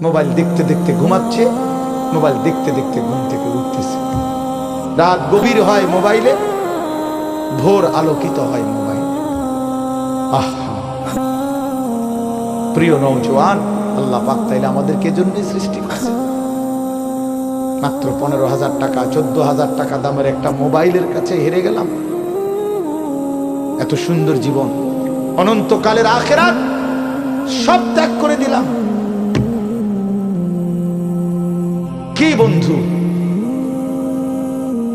Mobile দেখতে দেখতে ঘুমাচ্ছে, মোবাইল দেখতে দেখতে ঘুম থেকে উঠতেছে। রাত গভীর হয় মোবাইলে, ভোর আলোকিত হয় মোবাইলে। আহা প্রিয় নওজোয়ান, আল্লাহ পাক তাইলে আমাদেরকে জন্য সৃষ্টি করেছে। মাত্র 15,000 টাকা 14,000 টাকা দামের একটা মোবাইলের কাছে হেরে গেলাম। এত সুন্দর জীবন, অনন্তকালের আখিরাত সব ত্যাগ করে দিলাম। কি বন্ধু,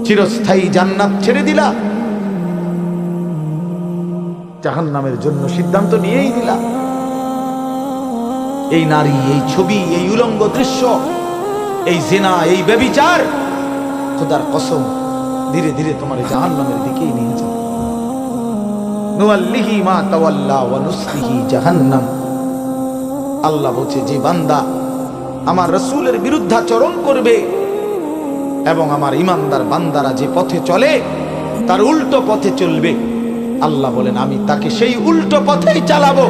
চিরস্থায়ী জান্নাত ছেড়ে দিলা, জাহান্নামের জন্য সিদ্ধান্ত নিয়েই দিলা। এই নারী, এই ছবি, এই উলঙ্গ দৃশ্য, এই জিনা, এই ব্যভিচার, খোদার কসম ধীরে ধীরে তোমার জাহান্নামের দিকেই নিয়ে যাবে। নুওয়াল্লিহি মা তাওয়াল্লা ওয়া নুসলিহি জাহান্নাম। আল্লাহ বলছে, যে বান্দা আমার রাসূলের বিরুদ্ধাচরণ করবে এবং আমার ঈমানদার বান্দারা যে পথে চলে তার উল্টো পথে চলবে, আল্লাহ বলেন আমি তাকে সেই উল্টো পথেই চালাবো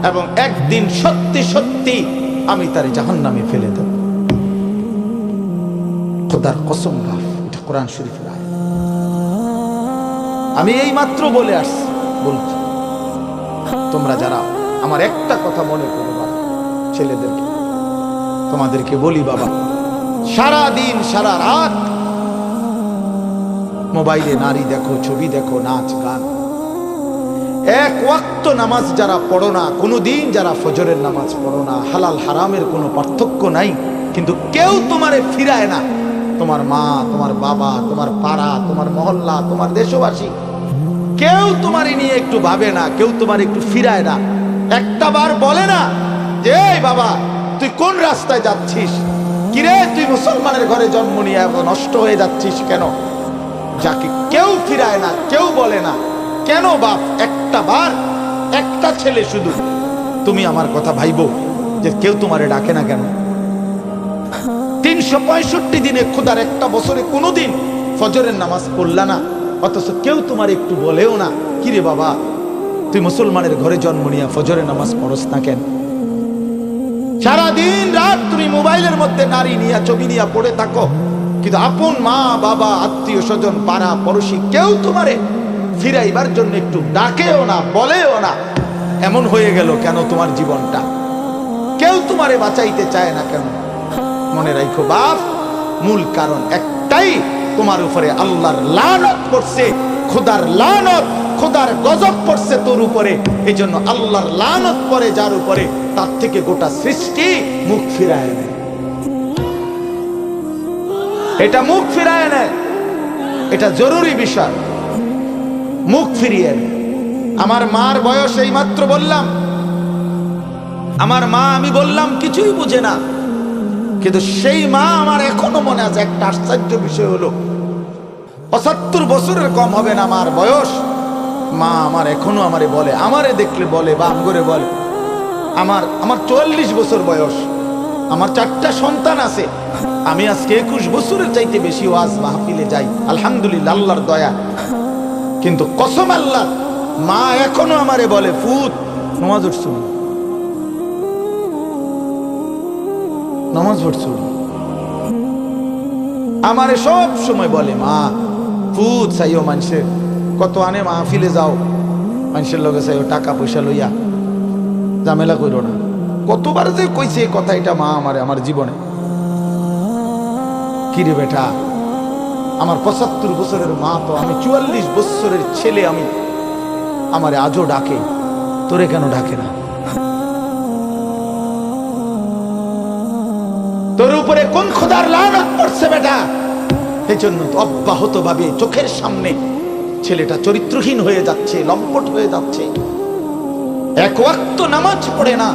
এবং একদিন সত্যি সত্যি আমি তার জাহান্নামে ফেলে দেব। খোদার কসম, এটা কোরআন শরীফের আয়াত। আমি এই মাত্র বলে আসছি, বলছি তোমরা যারা আমার একটা কথা মনে করো, বাবা ছেলেদেরকে তোমাদেরকে বলি, বাবা সারা দিন সারা রাত মোবাইলে নারী দেখো, ছবি দেখো, নাচ গান, এক ওয়াক্ত নামাজ যারা পড়ো না, কোনোদিন যারা ফজরের নামাজ পড়ো না, হালাল হারামের কোনো পার্থক্য নাই, কিন্তু কেউ তোমারে ফিরায় না। তোমার মা, তোমার বাবা, তোমার পাড়া, তোমার মহল্লা, তোমার দেশবাসী, কেউ তোমারে নিয়ে একটু ভাবে না, কেউ তোমার একটু ফিরায় না। একটা বার বলে না যে এই বাবা তুই কোন রাস্তায় যাচ্ছিস, কিরে তুই মুসলমানের ঘরে জন্ম নিয়ে নষ্ট হয়ে যাচ্ছিস কেন? যাকে কেউ ফিরায় না, কেউ বলে না, কেন বাপ? একটা বার, একটা ছেলে শুধু তুমি আমার কথা ভাইবো যে কেউ তোমারে ডাকে না কেন? 365 দিনে খোদার একটা বছরে কোনোদিন ফজরের নামাজ পড়লা না, অথচ কেউ তোমার একটু বলেও না কিরে বাবা তুই মুসলমানের ঘরে জন্ম নিয়ে ফজরের নামাজ পড়স না কেন? সারাদিন রাত তুমি মোবাইলের মধ্যে নারী নিয়ে, ছবি নিয়ে পড়ে থাকো, কিন্তু আপন মা বাবা, আত্মীয় স্বজন, পাড়া পড়োশি কেউ তোমারে ফিরাইবার জন্য একটু ডাকেও না, বলেও না। এমন হয়ে গেল কেন তোমার জীবনটা? কেউ তোমারে বাঁচাইতে চায় না কেন? মনে রাখো বাপ, মূল কারণ একটাই, তোমার উপরে আল্লাহর লানত পড়ছে, খোদার লানত, খোদার গজব পড়ছে তোর উপরে। এই জন্য আল্লাহর লানত পড়ে যার উপরে, তার থেকে গোটা সৃষ্টি মুখ ফিরায় নেয়। এটা মুখ ফিরায় নেয়, এটা জরুরি বিষয়, মুখ ফিরিয়ে নেয়। আমার মার বয়স এই মাত্র বললাম, আমার মা আমি বললাম কিছুই বুঝে না, কিন্তু সেই মা আমার এখনো মনে আছে। একটা আশ্চর্য বিষয় হলো 75 বছরের কম হবে না আমার বয়স। মা আমার এখনো আমারে বলে, আমারে দেখলে বলে বা আমগরে বলে, আমার 44 বছর বয়স, আমার 4টা সন্তান আছে, আমি আজকে 21 বছরের চাইতে বেশি ওয়াজ মাহফিলে যাই, আলহামদুলিল্লাহ আল্লাহর দয়া। কিন্তু কসম আল্লাহ, মা এখনো আমারে বলে ফুত নামাজ পড়ছো, নামাজ পড়ছো। আমারে সব সময় বলে মা ফুত চাইও, মানুষের কত আনে মাহফিলে যাও, মানুষের লগে চাইও, টাকা পয়সা লইয়া ঝামেলা করো না। কতবার যে কইছে এই কথা, এটা মা আমারে আমার জীবনে। কিরে বেটা, আমার 75 বছরের মা তো, আমি 44 বছরের ছেলে, আমি আমারে আজও ডাকে, তোরে কেন ডাকে না? তোর উপরে কোন খোদার লানত পড়ছে বেটা? এই জন্য অব্যাহত ভাবে চোখের সামনে ছেলেটা চরিত্রহীন হয়ে যাচ্ছে, লম্পট হয়ে যাচ্ছে, এক ওয়াক্ত নামাজ পড়ে না,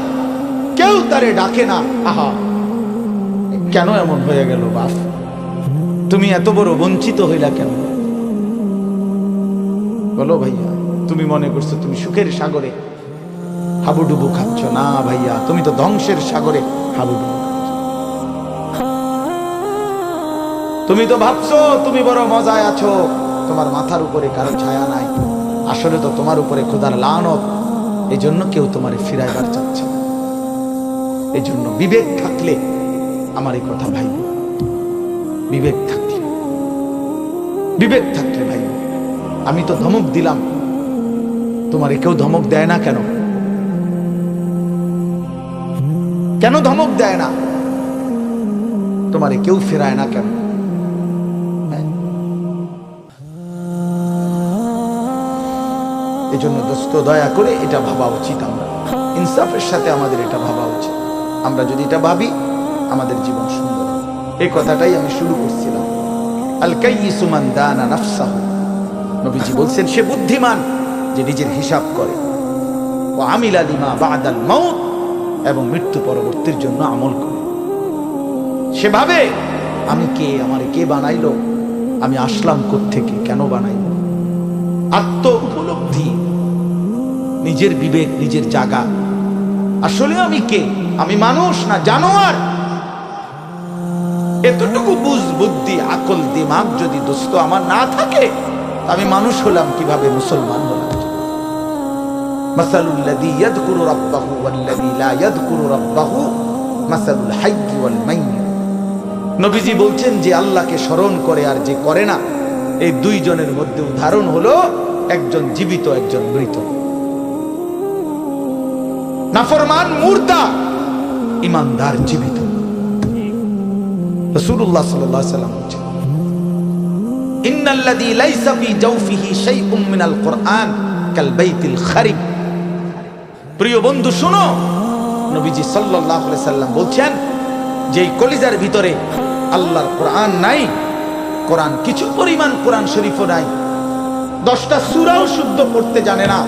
কেউ তারে ডাকে না। আহা, কেন এমন হয়ে গেল বাপ? তুমি এত বড় বঞ্চিত হইলা কেন? বলো ভাইয়া, তুমি মনে করছো তুমি সুখের সাগরে হাবুডুবু খাচ্ছ? না ভাইয়া, তুমি তো ধ্বংসের সাগরে হাবুডুবু খাচ্ছ। তুমি তো ভাবছো তুমি বড় মজায় আছো, তোমার মাথার উপরে কারো ছায়া নাই, আসলে তো তোমার উপরে খোদার লানত। এই জন্য কেউ তোমারে ফিরাইবার চাচ্ছে না, এই জন্য বিবেক থাকলে আমার এই কথা ভাই, বিবেক থাকলে ভাই, আমি তো ধমক দিলাম, তোমারে কেউ ধমক দেয় না কেন? কেন ধমক দেয় না? তোমারে কেউ ফেরায় না কেন? এই জন্য দোস্ত দয়া করে এটা ভাবা উচিত, আমরা ইনসাফের সাথে আমাদের এটা ভাবা উচিত। আমরা যদি এটা ভাবি আমাদের জীবন সুন্দর। এই কথাটাই আমি শুরু করছিলাম। আল কাইয়িসু মান দানা নাফসাহু, নবীজি বলছেন সে বুদ্ধিমান যে নিজের হিসাব করে, ও আমিলা লিমা বাদাল মাউত, এবং মৃত্যু পরবর্তীর জন্য আমল করে। সেভাবে আমি কে, আমারে কে বানাইলো, আমি আসলাম কোত্থেকে, কেন বানাইলো, আত্ম উপলব্ধি, নিজের বিবেক, নিজের জায়গা। আসলে আমি কে? আমি মানুষ না জানোয়ার? এতটুকু বুঝ, বুদ্ধি, আকল, দিমাগ যদি দোস্ত আমার না থাকে, আমি মানুষ হলাম কিভাবে, মুসলমান হলাম? মাসালুল্লাযী ইয়াযকুরু রাব্বাহু ওয়াল্লাযী লা ইয়াযকুরু রাব্বাহু মাসালুল হাইয়্যি ওয়াল মাইয়্যিত। নবীজি বলছেন যে আল্লাহকে স্মরণ করে আর যে করে না, এই দুইজনের মধ্যে উদাহরণ হলো একজন জীবিত, একজন মৃত। নাফরমান মুর্দা, ইমানদার জীবিত। রাসূলুল্লাহ সাল্লাল্লাহু আলাইহি ওয়াসাল্লাম বলেছেন, ইন্নাল্লাযী লাইসা ফী জাওফিহি শাইউম মিনাল কুরআন কাল বাইতিল খারিব। প্রিয় বন্ধু শুনো, নবীজি সাল্লাল্লাহু আলাইহি ওয়াসাল্লাম বলছেন যে কলিজার ভিতরে আল্লাহর কোরআন নাই, কোরআন কিছু পরিমাণ কোরআন শরীফও নাই, 10টা সূরাও শুদ্ধ পড়তে জানে না,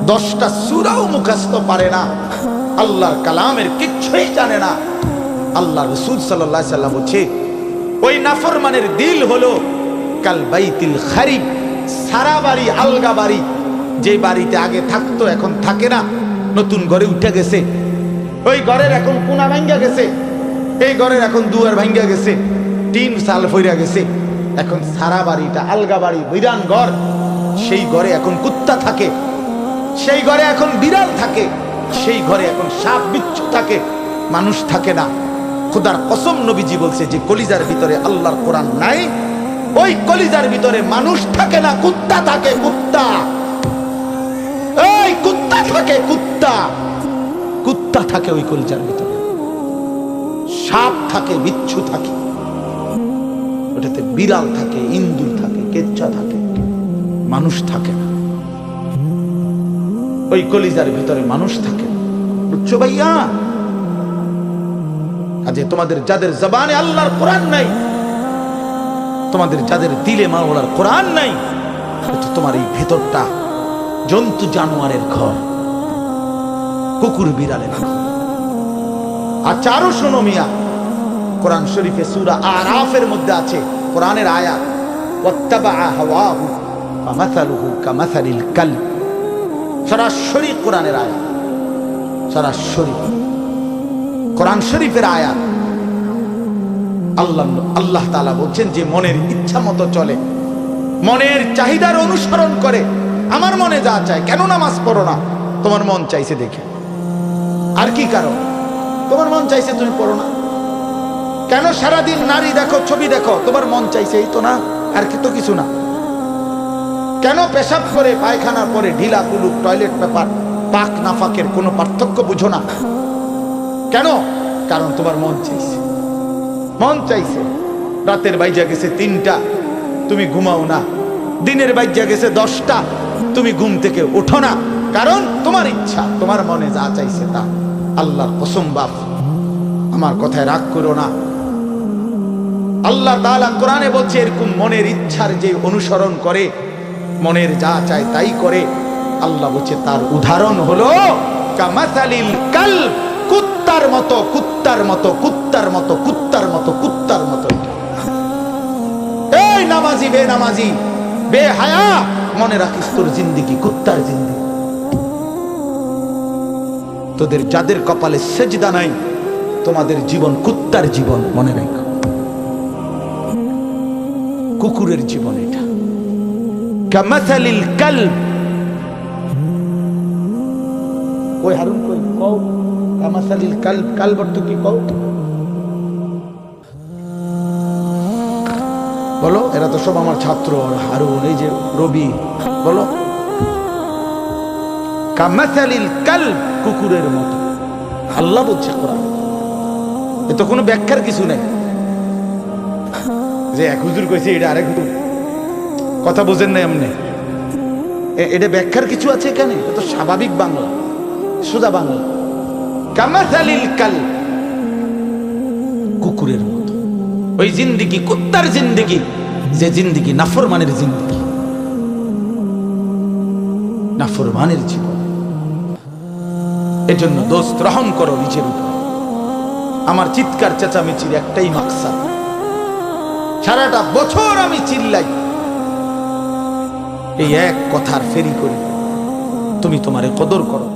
10টা সূরাও মুখস্থ পারে না, আল্লাহর কালামের কিচ্ছুই জানে না, আল্লাহ রাসূল সাল্লাল্লাহু আলাইহি ওয়াসাল্লাম বলছে ওই নাফরমানের দিল হলো কাল বাইতিল খারিব, সারা বাড়ি, আলগা বাড়ি, যে বাড়িতে আগে থাকতো এখন থাকে না, নতুন ঘরে উঠে গেছে, ওই ঘরের এখন কোনা ভাঙ্গা গেছে, এই ঘরের এখন দুয়ার ভাঙ্গা গেছে, টিন চাল ফইরা গেছে, এখন সারা বাড়িটা আলগা বাড়ি, বিরান ঘর, সেই ঘরে এখন কুত্তা থাকে, সেই ঘরে এখন বিড়াল থাকে, সেই ঘরে এখন সাপ বিচ্ছু থাকে, মানুষ থাকে না। খোদার কসম, নবীজি বলছে যে কলিজার ভিতরে আল্লাহর কোরআন নাই, ওই কলিজার ভিতরে মানুষ থাকে না, কুত্তা থাকে, কুত্তা, এই কুত্তা থাকে, কুত্তা, কুত্তা থাকে ওই কলিজার ভিতরে, সাপ থাকে, বিচ্ছু থাকে, ওটাতে বিড়াল থাকে, ইন্দুর থাকে, কেচ্চা থাকে, মানুষ থাকে না। ওই কলিজার ভিতরে মানুষ থাকে, বুঝছো ভাইয়া? আজকে তোমাদের যাদের জবানে আল্লাহর কোরআন নাই, তোমাদের যাদের দিলে মাওলার কোরআন নাই, তোমার এই ভেতরটা জন্তু জানোয়ারের ঘর, কুকুর বিড়ালের ঘর। আচ্ছা আরো শোনো মিয়া, কোরআন শরীফে সূরা আরাফের মধ্যে আছে কোরআনের আয়াত, ওয়াত্তাবা হাওয়াহু ফামাসালুহু কামাসালিল কালব। সরাসরি কোরআনের আয়াত, সরাসরি কোরআন শরীফের আয়াত। আল্লাহ তাআলা বলছেন যে মনের ইচ্ছা মতো চলে, মনের চাহিদার অনুসরণ করে, আমার মনে যা চায়। কেন নামাজ পড়ো না? তোমার মন চাইছে দেখে। আর কি কারণ? তোমার মন চাইছে, তুমি পড়ো না। কেন সারাদিন নারী দেখো, ছবি দেখো? তোমার মন চাইছে, এই তো না, আর কি তো কিছু না। কেন পেশাব করে, পায়খানার পরে ঢিলা কুলুক, টয়লেট পেপার, পাক নাফাকের কোনো পার্থক্য বুঝো না? কেন? কারণ তোমার মন চাইছে, মন চাইছে। রাতের বাইজা গেছে 3টা, তুমি ঘুমাও না। দিনের বাইজা গেছে 10টা, তুমি ঘুম থেকে ওঠো না। কারণ তোমার ইচ্ছা, তোমার মনে যা চাইছে তা। আল্লাহর কসম বাপ, আমার কথায় রাগ করো না। আল্লাহ তাআলা কোরআনে বলছে এরকম মনের ইচ্ছার যে অনুসরণ করে, মনের যা চায় তাই করে, আল্লাহ বলছে তার উদাহরণ হলো কামাসালিল কালব, কুত্তার মতো, কুত্তার মতো, কুত্তার মতো, কুত্তার মতো, কুত্তার মতো। এই নামাজি, বেনামাজি, বেহায়া, মনে রাখিস তোর জিন্দেগি কুত্তার জিন্দেগি। তোদের যাদের কপালে সেজদা নাই, তোমাদের জীবন কুত্তার জীবন, মনে রাখো, কুকুরের জীবন এটা। কামাসালিল কালব। ওই হারুন কই কও কামাসালিল কালব, কালব অর্থ কি কও বলো? এরা তো সব আমার ছাত্র, হারুন, এই যে রবি, বলো। কামাসালিল কালব, কুকুরের মতো আল্লাহ বলছে কোরআন। এ তো কোনো ব্যাখ্যার কিছু নাই যে এক হুজুর কইছে এটা আরেক হুজুর, কথা বোঝেন না এমনি। এটা ব্যাখ্যার কিছু আছে এখানে? এটা তো স্বাভাবিক বাংলা, সোজা বাংলা। কামাসালিল কালব, কুকুরের মতো। ওই জিন্দিগি কুত্তার জিন্দিগি, যে জিন্দিগি নাফরমানের জিন্দিগি, নাফরমানের জীবন। এজন্য দোস্ত, রহম করো নিজের উপর। আমার চিৎকার চেঁচামেচির একটাই মাকসাদ, সারাটা বছর আমি চিল্লাই, এই এক কথার ফেরি করি, তুমি তোমারে কদর করো।